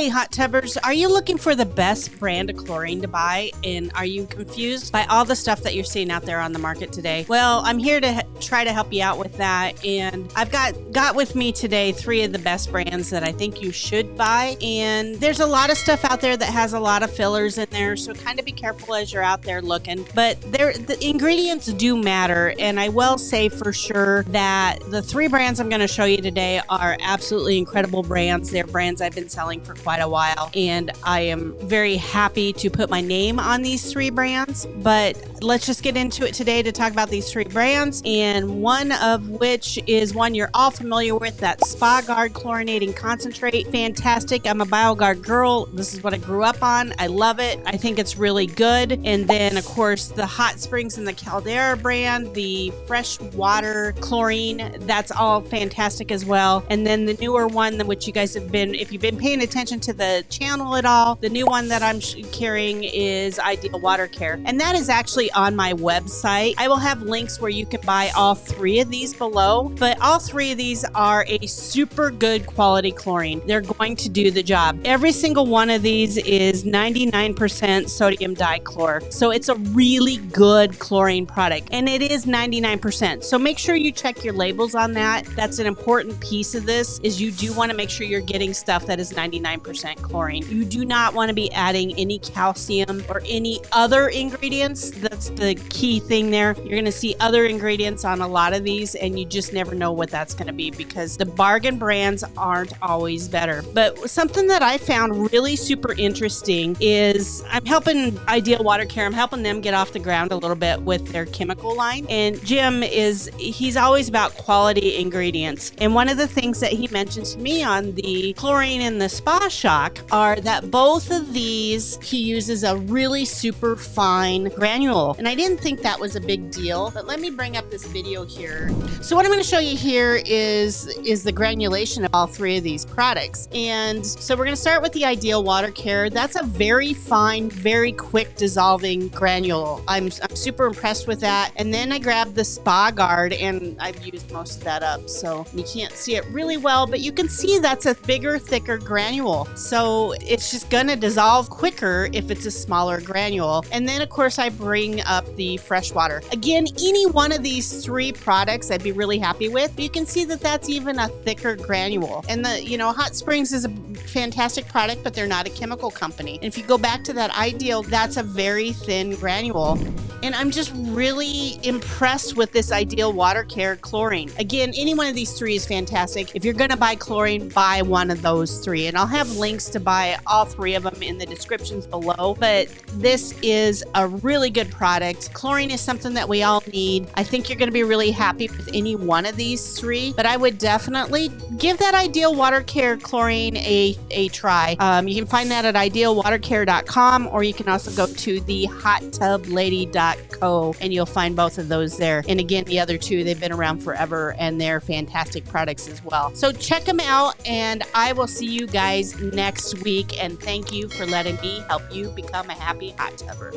Hey hot tubbers, are you looking for the best brand of chlorine to buy, and are you confused by all the stuff that you're seeing out there on the market today? Well, I'm here to try to help you out with that, and I've got with me today 3 of the best brands that I think you should buy. And there's a lot of stuff out there that has a lot of fillers in there, so kind of be careful as you're out there looking. But the ingredients do matter, and I will say for sure that the 3 brands I'm going to show you today are absolutely incredible brands. They're brands I've been selling for quite a while, and I am very happy to put my name on these 3 brands. But let's just get into it today to talk about these 3 brands, and one of which is one you're all familiar with, that SpaGuard Chlorinating Concentrate. Fantastic. I'm a BioGuard girl. This is what I grew up on. I love it. I think it's really good. And then, of course, the Hot Springs and the Caldera brand, the Freshwater Chlorine, that's all fantastic as well. And then the newer one, which you guys have been, if you've been paying attention to the channel at all, the new one that I'm carrying is Ideal Water Care. And that is actually on my website. I will have links where you can buy all 3 of these below, but all 3 of these are a super good quality chlorine. They're going to do the job. Every single one of these is 99% sodium dichlor. So it's a really good chlorine product, and it is 99%. So make sure you check your labels on that. That's an important piece of this, is you do want to make sure you're getting stuff that is 99% chlorine. You do not want to be adding any calcium or any other ingredients. That's the key thing there. You're going to see other ingredients on a lot of these, and you just never know what that's going to be, because the bargain brands aren't always better. But something that I found really super interesting is I'm helping Ideal Water Care. I'm helping them get off the ground a little bit with their chemical line. And Jim he's always about quality ingredients. And one of the things that he mentioned to me on the chlorine and the Spa Shock are that both of these, he uses a really super fine granule. And I didn't think that was a big deal, but let me bring up this video here. So what I'm going to show you here is the granulation of all 3 of these products. And so we're going to start with the Ideal Water Care. That's a very fine, very quick dissolving granule. I'm super impressed with that. And then I grabbed the SpaGuard, and I've used most of that up, so you can't see it really well, but you can see that's a bigger, thicker granule. So it's just going to dissolve quicker if it's a smaller granule. And then, of course, I bring up the Freshwater. Again, any one of these 3 products I'd be really happy with. But you can see that that's even a thicker granule. And Hot Springs is a fantastic product, but they're not a chemical company. And if you go back to that Ideal, that's a very thin granule. And I'm just really impressed with this Ideal Water Care chlorine. Again, any one of these 3 is fantastic. If you're going to buy chlorine, buy one of those 3. And I'll have links to buy all 3 of them in the descriptions below. But this is a really good product. Chlorine is something that we all need. I think you're going to be really happy with any one of these 3. But I would definitely give that Ideal Water Care chlorine a try. You can find that at idealwatercare.com, or you can also go to the hottubLady.co, and you'll find both of those there. And again, the other 2, they've been around forever, and they're fantastic products as well. So check them out, and I will see you guys next week. And thank you for letting me help you become a happy hot tubber.